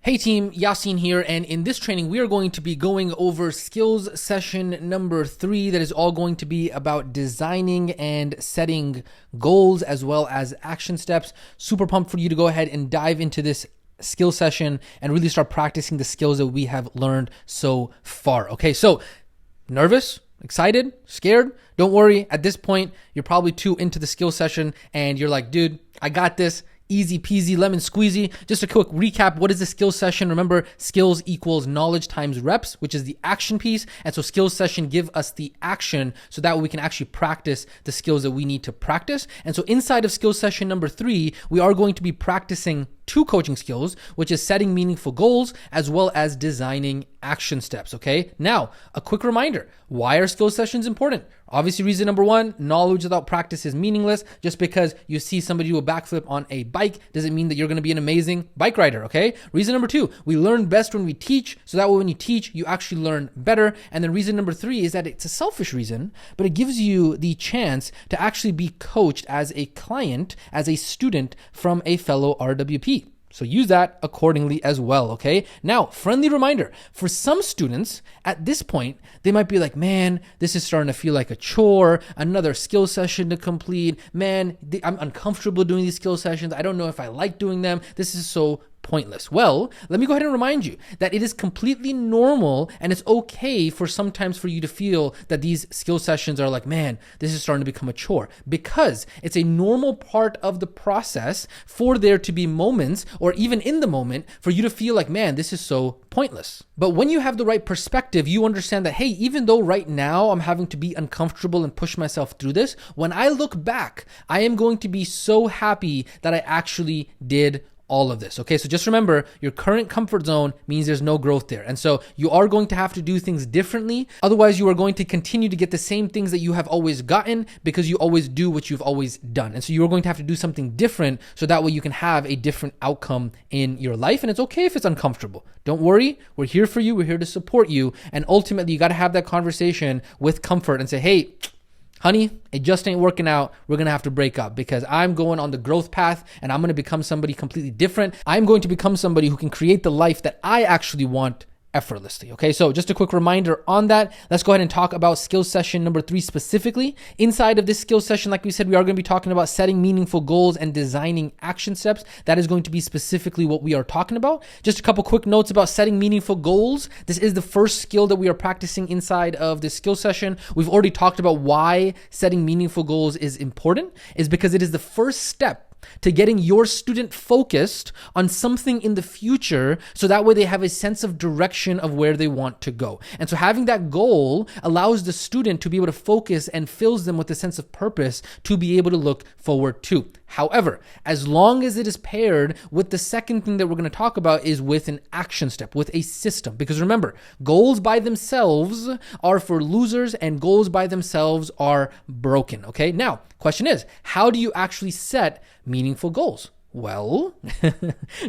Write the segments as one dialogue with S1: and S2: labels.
S1: Hey team, Yasin here, and in this training we are going to be going over skills session number 3 that is all going to be about designing and setting goals as well as action steps. Super pumped for you to go ahead and dive into this skill session and really start practicing the skills that we have learned so far. Okay, so nervous? Excited? Scared? Don't worry. At this point, you're probably too into the skill session and you're like, dude, I got this. Easy peasy, lemon squeezy. Just a quick recap. What is the skills session? Remember, skills equals knowledge times reps, which is the action piece. And so skills session give us the action so that way we can actually practice the skills that we need to practice. And so inside of skills session number 3, we are going to be practicing 2 coaching skills, which is setting meaningful goals as well as designing action steps. Okay. Now, a quick reminder. Why are skill sessions important? Obviously, reason number 1, knowledge without practice is meaningless. Just because you see somebody do a backflip on a bike doesn't mean that you're going to be an amazing bike rider. Okay. Reason number 2, we learn best when we teach. So that way when you teach, you actually learn better. And then reason number 3 is that it's a selfish reason, but it gives you the chance to actually be coached as a client, as a student from a fellow RWP. So use that accordingly as well, okay? Now, friendly reminder, for some students at this point, they might be like, man, this is starting to feel like a chore, another skill session to complete. Man, I'm uncomfortable doing these skill sessions. I don't know if I like doing them. This is so pointless. Well, let me go ahead and remind you that it is completely normal and it's okay for sometimes for you to feel that these skill sessions are like, man, this is starting to become a chore, because it's a normal part of the process for there to be moments or even in the moment for you to feel like, man, this is so pointless. But when you have the right perspective, you understand that, hey, even though right now I'm having to be uncomfortable and push myself through this, when I look back, I am going to be so happy that I actually did all of this. Okay, so just remember, your current comfort zone means there's no growth there. And so you are going to have to do things differently. Otherwise, you are going to continue to get the same things that you have always gotten because you always do what you've always done. And so you're going to have to do something different so that way you can have a different outcome in your life. And it's okay if it's uncomfortable. Don't worry. We're here for you. We're here to support you. And ultimately, you got to have that conversation with comfort and say, hey, honey, it just ain't working out. We're going to have to break up because I'm going on the growth path and I'm going to become somebody completely different. I'm going to become somebody who can create the life that I actually want effortlessly. Okay, so just a quick reminder on that. Let's go ahead and talk about skill session number 3 specifically. Inside of this skill session, like we said, we are going to be talking about setting meaningful goals and designing action steps. That is going to be specifically what we are talking about. Just a couple quick notes about setting meaningful goals. This is the first skill that we are practicing inside of this skill session. We've already talked about why setting meaningful goals is important, is because it is the first step to getting your student focused on something in the future so that way they have a sense of direction of where they want to go. And so having that goal allows the student to be able to focus and fills them with a sense of purpose to be able to look forward to. However, as long as it is paired with the second thing that we're going to talk about is with an action step, with a system. Because remember, goals by themselves are for losers and goals by themselves are broken. Okay. Now, question is, how do you actually set meaningful goals? Well,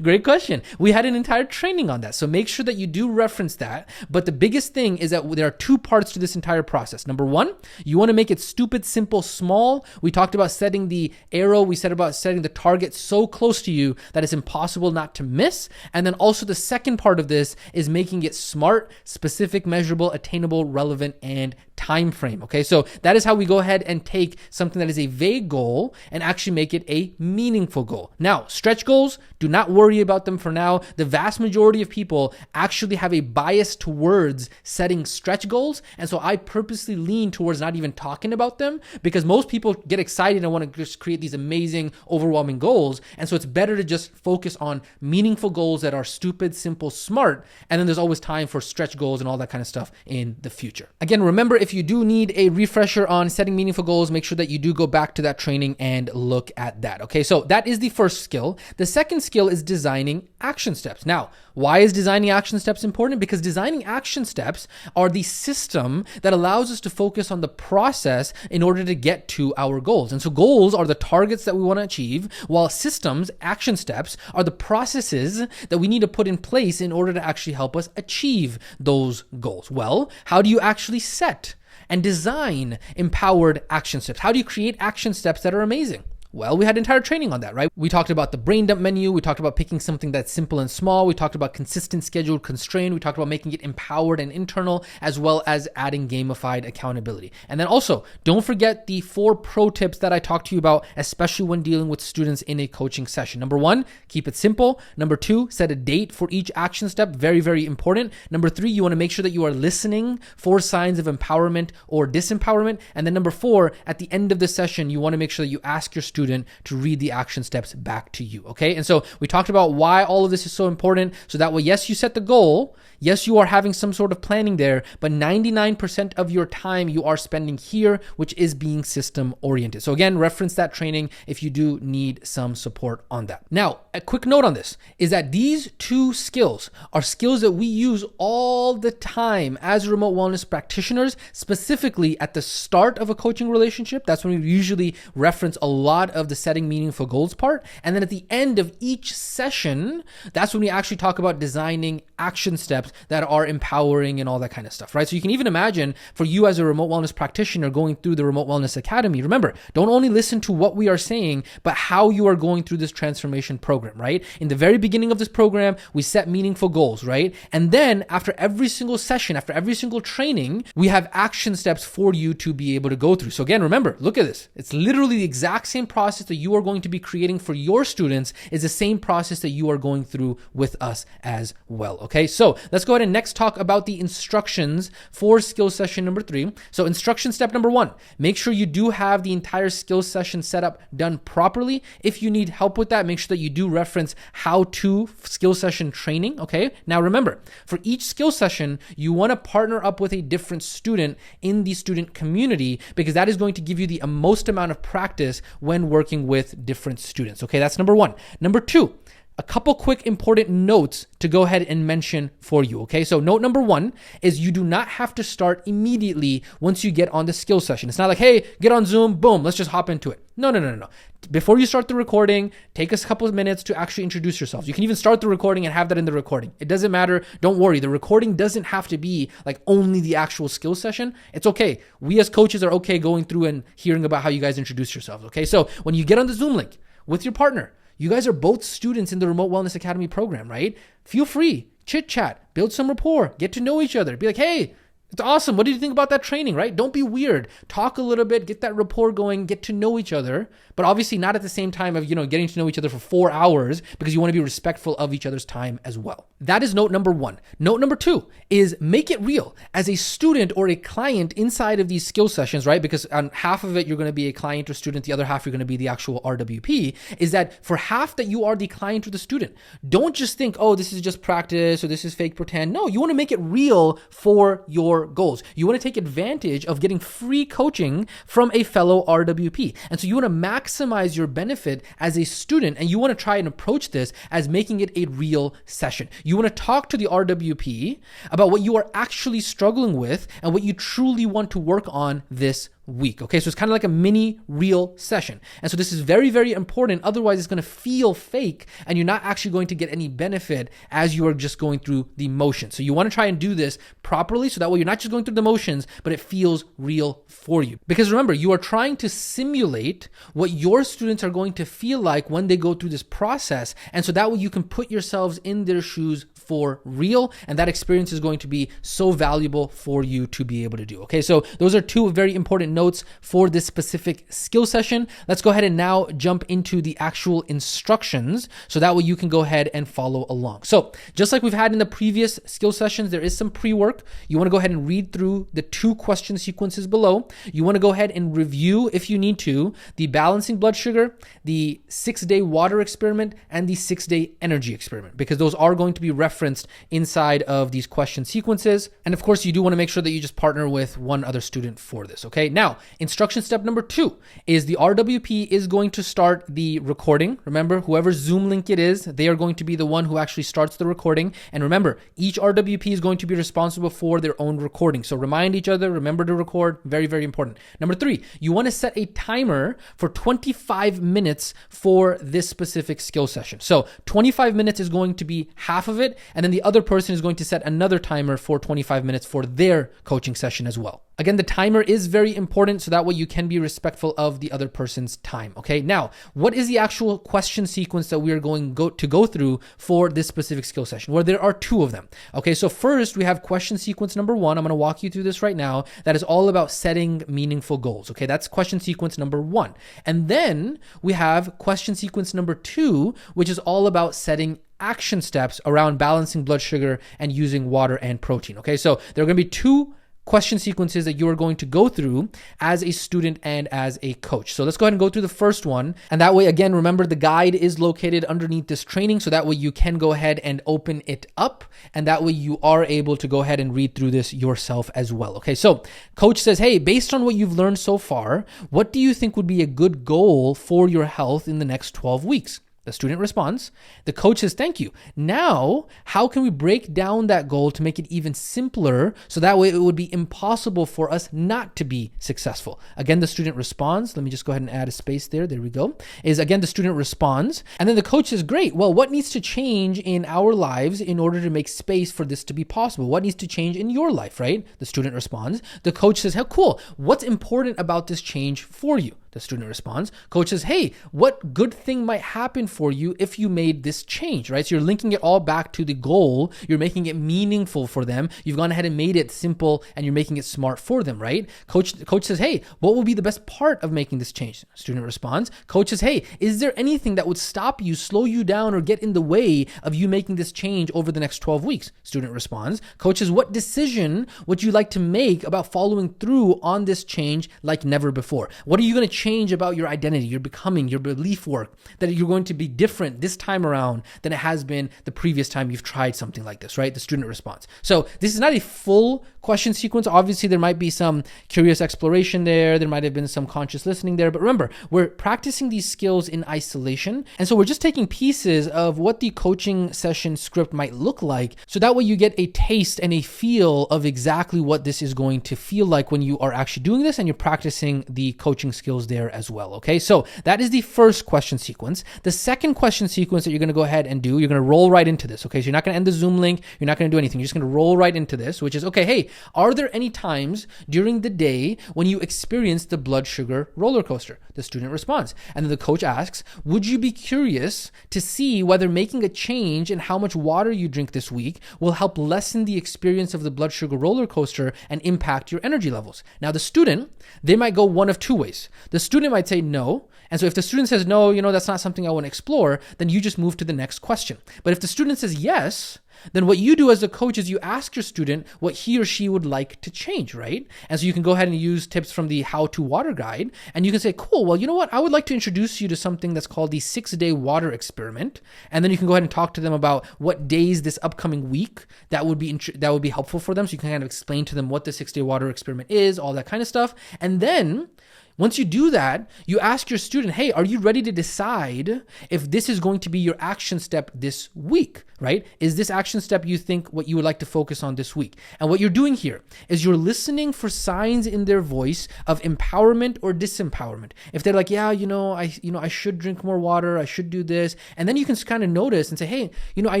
S1: great question. We had an entire training on that. So make sure that you do reference that. But the biggest thing is that there are 2 parts to this entire process. Number 1, you want to make it stupid, simple, small. We talked about setting the arrow. We said about setting the target so close to you that it's impossible not to miss. And then also the second part of this is making it smart, specific, measurable, attainable, relevant, and time frame. Okay, so that is how we go ahead and take something that is a vague goal and actually make it a meaningful goal. Now, stretch goals, do not worry about them for now. The vast majority of people actually have a bias towards setting stretch goals. And so I purposely lean towards not even talking about them because most people get excited and want to just create these amazing, overwhelming goals. And so it's better to just focus on meaningful goals that are stupid, simple, smart. And then there's always time for stretch goals and all that kind of stuff in the future. Again, remember, if you do need a refresher on setting meaningful goals, make sure that you do go back to that training and look at that. Okay, so that is the first skill. The second skill is designing action steps. Now, why is designing action steps important? Because designing action steps are the system that allows us to focus on the process in order to get to our goals. And so goals are the targets that we want to achieve, while systems, action steps, are the processes that we need to put in place in order to actually help us achieve those goals. Well, how do you actually set and design empowered action steps? How do you create action steps that are amazing? Well, we had entire training on that, right? We talked about the brain dump menu. We talked about picking something that's simple and small. We talked about consistent, scheduled, constrained. We talked about making it empowered and internal, as well as adding gamified accountability. And then also, don't forget the 4 pro tips that I talked to you about, especially when dealing with students in a coaching session. Number 1, keep it simple. Number 2, set a date for each action step. Very, very important. Number 3, you want to make sure that you are listening for signs of empowerment or disempowerment. And then number 4, at the end of the session, you want to make sure that you ask your student to read the action steps back to you. Okay. And so we talked about why all of this is so important. So that way, yes, you set the goal. Yes, you are having some sort of planning there, but 99% of your time you are spending here, which is being system oriented. So again, reference that training if you do need some support on that. Now, a quick note on this is that these 2 skills are skills that we use all the time as remote wellness practitioners, specifically at the start of a coaching relationship. That's when we usually reference a lot of the setting meaningful goals part. And then at the end of each session, that's when we actually talk about designing action steps that are empowering and all that kind of stuff, right? So you can even imagine for you as a remote wellness practitioner going through the Remote Wellness Academy, remember, don't only listen to what we are saying, but how you are going through this transformation program, right? In the very beginning of this program, we set meaningful goals, right? And then after every single session, after every single training, we have action steps for you to be able to go through. So again, remember, look at this. It's literally the exact same process that you are going to be creating for your students is the same process that you are going through with us as well, okay? So let's go ahead and next talk about the instructions for skill session number 3. So instruction step number 1, make sure you do have the entire skill session set up done properly. If you need help with that, make sure that you do reference how to skill session training, okay? Now remember, for each skill session, you want to partner up with a different student in the student community because that is going to give you the most amount of practice when working with different students, okay? That's number 1. Number 2, a couple quick important notes to go ahead and mention for you, okay? So note number 1 is you do not have to start immediately once you get on the skill session. It's not like, hey, get on Zoom, boom, let's just hop into it. No. Before you start the recording, take us a couple of minutes to actually introduce yourselves. You can even start the recording and have that in the recording. It doesn't matter. Don't worry. The recording doesn't have to be like only the actual skill session. It's okay. We as coaches are okay going through and hearing about how you guys introduce yourselves, okay? So when you get on the Zoom link with your partner, you guys are both students in the Remote Wellness Academy program, right? Feel free, chit chat, build some rapport, get to know each other. Be like, hey, it's awesome. What did you think about that training, right? Don't be weird. Talk a little bit, get that rapport going, get to know each other, but obviously not at the same time of, getting to know each other for 4 hours because you want to be respectful of each other's time as well. That is note number 1. Note number 2 is make it real. As a student or a client inside of these skill sessions, right? Because on half of it, you're going to be a client or student. The other half, you're going to be the actual RWP, is that for half that you are the client or the student. Don't just think, oh, this is just practice or this is fake pretend. No, you want to make it real for your goals. You want to take advantage of getting free coaching from a fellow RWP. And so you want to maximize your benefit as a student, and you want to try and approach this as making it a real session. You want to talk to the RWP about what you are actually struggling with and what you truly want to work on this week. Okay, so it's kind of like a mini real session. And so this is very, very important. Otherwise, it's going to feel fake and you're not actually going to get any benefit as you are just going through the motions. So you want to try and do this properly so that way you're not just going through the motions, but it feels real for you. Because remember, you are trying to simulate what your students are going to feel like when they go through this process. And so that way you can put yourselves in their shoes for real. And that experience is going to be so valuable for you to be able to do. Okay, so those are 2 very important notes for this specific skill session. Let's go ahead and now jump into the actual instructions so that way you can go ahead and follow along. So just like we've had in the previous skill sessions, there is some pre-work. You want to go ahead and read through the 2 question sequences below. You want to go ahead and review, if you need to, the balancing blood sugar, the 6-day water experiment, and the 6-day energy experiment, because those are going to be referenced inside of these question sequences. And of course, you do want to make sure that you just partner with one other student for this. Okay. Now, instruction step number 2 is the RWP is going to start the recording. Remember, whoever Zoom link it is, they are going to be the one who actually starts the recording. And remember, each RWP is going to be responsible for their own recording. So remind each other, remember to record. Very, very important. Number 3, you want to set a timer for 25 minutes for this specific skill session. So 25 minutes is going to be half of it. And then the other person is going to set another timer for 25 minutes for their coaching session as well. Again, the timer is very important, so that way you can be respectful of the other person's time, okay? Now, what is the actual question sequence that we are going to go through for this specific skill session? Well, there are two of them, okay? So first, we have question sequence number one. I'm going to walk you through this right now. That is all about setting meaningful goals, okay? That's question sequence number one. And then we have question sequence number two, which is all about setting action steps around balancing blood sugar and using water and protein, okay? So there are going to be two question sequences that you are going to go through as a student and as a coach. So let's go ahead and go through the first one. And that way, again, remember the guide is located underneath this training. So that way you can go ahead and open it up. And that way you are able to go ahead and read through this yourself as well. Okay. So coach says, hey, based on what you've learned so far, what do you think would be a good goal for your health in the next 12 weeks? The student responds. The coach says, thank you. Now, how can we break down that goal to make it even simpler so that way it would be impossible for us not to be successful? Again, the student responds. Let me just go ahead and add a space there. There we go. Again, the student responds. And then the coach says, great. Well, what needs to change in our lives in order to make space for this to be possible? What needs to change in your life, right? The student responds. The coach says, how cool. What's important about this change for you? The student responds. Coach says, hey, what good thing might happen for you if you made this change, right? So you're linking it all back to the goal. You're making it meaningful for them. You've gone ahead and made it simple and you're making it smart for them, right? Coach says, hey, what will be the best part of making this change? Student responds. Coach says, hey, is there anything that would stop you, slow you down, or get in the way of you making this change over the next 12 weeks? Student responds. Coach says, what decision would you like to make about following through on this change like never before? What are you going to change about your identity, your becoming, your belief work, that you're going to be different this time around than it has been the previous time you've tried something like this, right? The student response. So this is not a full question sequence. Obviously, there might be some curious exploration there. There might have been some conscious listening there. But remember, we're practicing these skills in isolation. And so we're just taking pieces of what the coaching session script might look like. So that way you get a taste and a feel of exactly what this is going to feel like when you are actually doing this and you're practicing the coaching skills there as well. Okay, so that is the first question sequence. The second question sequence that you're going to go ahead and do, you're going to roll right into this. Okay, so you're not going to end the Zoom link. You're not going to do anything. You're just going to roll right into this, which is, okay, hey, are there any times during the day when you experience the blood sugar roller coaster? The student responds. And then the coach asks, would you be curious to see whether making a change in how much water you drink this week will help lessen the experience of the blood sugar roller coaster and impact your energy levels? Now, the student, they might go one of two ways. The student might say no. And so if the student says, no, that's not something I want to explore, then you just move to the next question. But if the student says yes, then what you do as a coach is you ask your student what he or she would like to change, right? And so you can go ahead and use tips from the How to Water Guide. And you can say, cool, well, you know what? I would like to introduce you to something that's called the 6-day water experiment. And then you can go ahead and talk to them about what days this upcoming week that would be helpful for them. So you can kind of explain to them what the 6-day water experiment is, all that kind of stuff. And then once you do that, you ask your student, hey, are you ready to decide if this is going to be your action step this week, right? Is this action step you think what you would like to focus on this week? And what you're doing here is you're listening for signs in their voice of empowerment or disempowerment. If they're like, yeah, I should drink more water, I should do this. And then you can kind of notice and say, hey, I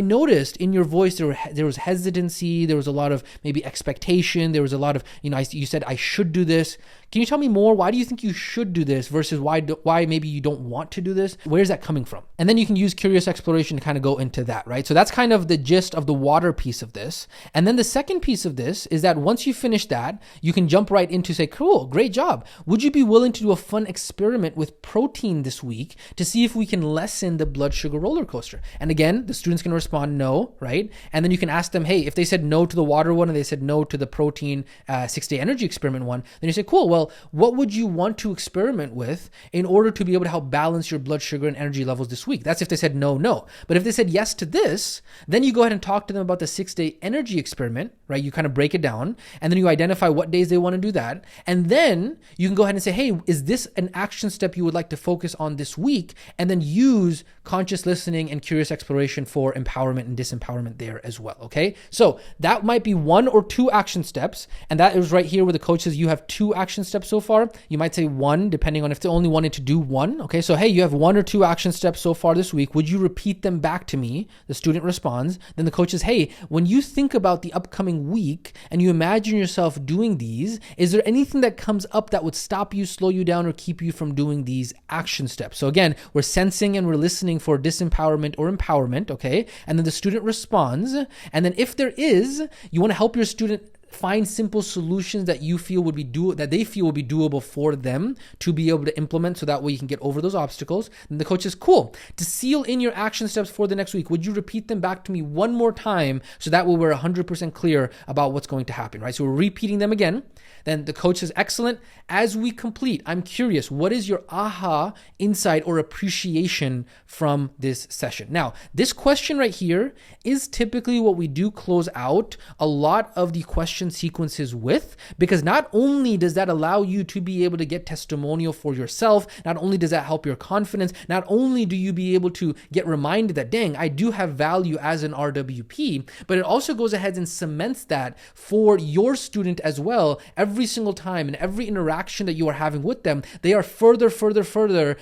S1: noticed in your voice there was hesitancy, there was a lot of maybe expectation, there was a lot of, you said I should do this. Can you tell me more? Why do you think you should do this versus why maybe you don't want to do this? Where's that coming from? And then you can use curious exploration to kind of go into that, right? So that's kind of the gist of the water piece of this. And then the second piece of this is that once you finish that, you can jump right into say, cool, great job. Would you be willing to do a fun experiment with protein this week to see if we can lessen the blood sugar roller coaster? And again, the students can respond no, right? And then you can ask them, hey, if they said no to the water one and they said no to the protein 6-day energy experiment one, then you say, cool, well, what would you want to experiment with in order to be able to help balance your blood sugar and energy levels this week? That's if they said no. But if they said yes to this, then you go ahead and talk to them about the 6-day energy experiment, right? You kind of break it down and then you identify what days they want to do that. And then you can go ahead and say, hey, is this an action step you would like to focus on this week? And then use conscious listening and curious exploration for empowerment and disempowerment there as well, okay? So that might be 1 or 2 action steps. And that is right here where the coach says you have 2 action steps so far. You might say one, depending on if they only wanted to do one. Okay, so hey, you have 1 or 2 action steps so far this week. Would you repeat them back to me? The student responds. Then the coach says, hey, when you think about the upcoming week and you imagine yourself doing these, is there anything that comes up that would stop you, slow you down, or keep you from doing these action steps? So again, we're sensing and we're listening for disempowerment or empowerment, okay? And then the student responds. And then if there is, you want to help your student find simple solutions that you feel would be that they feel would be doable for them to be able to implement, so that way you can get over those obstacles. And the coach says, cool, to seal in your action steps for the next week, would you repeat them back to me one more time, so that way we're 100% clear about what's going to happen, right? So we're repeating them again. Then the coach says, excellent. As we complete, I'm curious, what is your aha, insight, or appreciation from this session? Now, this question right here is typically what we do close out a lot of the question sequences with, because not only does that allow you to be able to get testimonial for yourself, not only does that help your confidence, not only do you be able to get reminded that, dang, I do have value as an RWP, but it also goes ahead and cements that for your student as well. Every single time and every interaction that you are having with them, they are further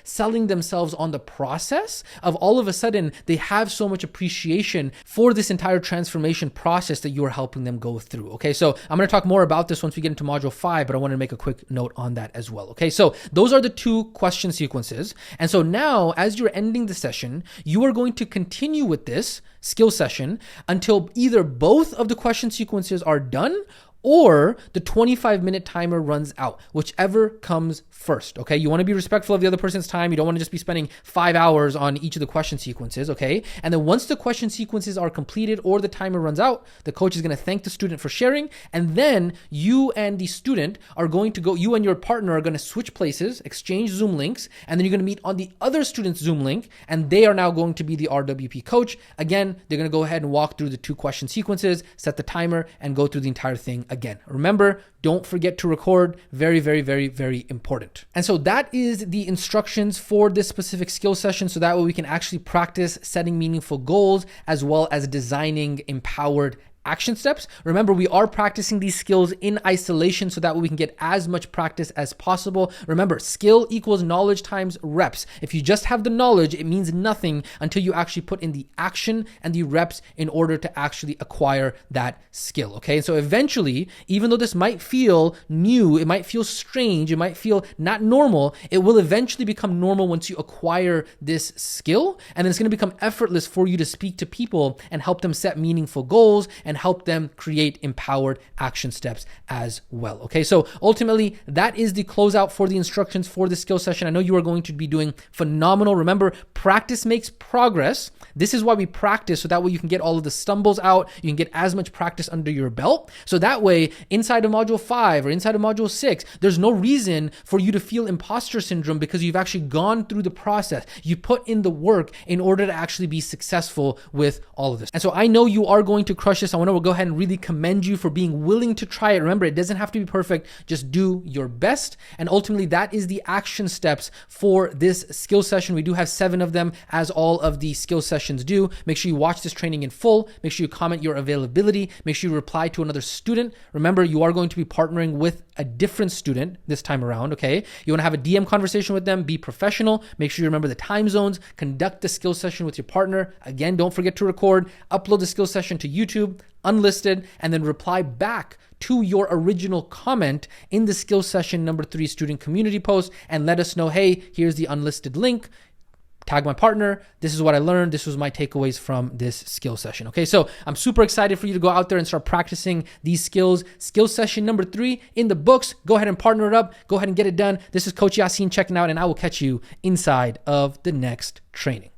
S1: selling themselves on the process of all of a sudden they have so much appreciation for this entire transformation process that you are helping them go through. Okay, so I'm going to talk more about this once we get into module 5, but I want to make a quick note on that as well. Okay, so those are the 2 question sequences. And so now, as you're ending the session, you are going to continue with this skill session until either both of the question sequences are done or the 25-minute timer runs out, whichever comes first, okay? You want to be respectful of the other person's time. You don't want to just be spending 5 hours on each of the question sequences, okay? And then once the question sequences are completed or the timer runs out, the coach is going to thank the student for sharing, and then you and the student are going to go, you and your partner are going to switch places, exchange Zoom links, and then you're going to meet on the other student's Zoom link, and they are now going to be the RWP coach. Again, they're going to go ahead and walk through the 2 question sequences, set the timer, and go through the entire thing again. Remember, don't forget to record. Very, very, very, very important. And so that is the instructions for this specific skill session. So that way we can actually practice setting meaningful goals as well as designing empowered action steps. Remember, we are practicing these skills in isolation so that way we can get as much practice as possible. Remember, skill equals knowledge times reps. If you just have the knowledge, it means nothing until you actually put in the action and the reps in order to actually acquire that skill. Okay. And so eventually, even though this might feel new, it might feel strange, it might feel not normal, it will eventually become normal once you acquire this skill. And then it's going to become effortless for you to speak to people and help them set meaningful goals and help them create empowered action steps as well. Okay, so ultimately, that is the closeout for the instructions for the skill session. I know you are going to be doing phenomenal. Remember, practice makes progress. This is why we practice, so that way you can get all of the stumbles out, you can get as much practice under your belt. So that way, inside of module 5 or inside of module 6, there's no reason for you to feel imposter syndrome because you've actually gone through the process. You put in the work in order to actually be successful with all of this. And so I know you are going to crush this. I want to go ahead and really commend you for being willing to try it. Remember, it doesn't have to be perfect. Just do your best. And ultimately, that is the action steps for this skill session. We do have 7 of them, as all of the skill sessions do. Make sure you watch this training in full. Make sure you comment your availability. Make sure you reply to another student. Remember, you are going to be partnering with a different student this time around, okay? You want to have a DM conversation with them. Be professional. Make sure you remember the time zones. Conduct the skill session with your partner. Again, don't forget to record. Upload the skill session to YouTube, unlisted, and then reply back to your original comment in the skill session number 3 student community post and let us know, hey, here's the unlisted link. Tag my partner. This is what I learned. This was my takeaways from this skill session. Okay, so I'm super excited for you to go out there and start practicing these skills. Skill session number 3 in the books. Go ahead and partner it up. Go ahead and get it done. This is Coach Yasin checking out, and I will catch you inside of the next training.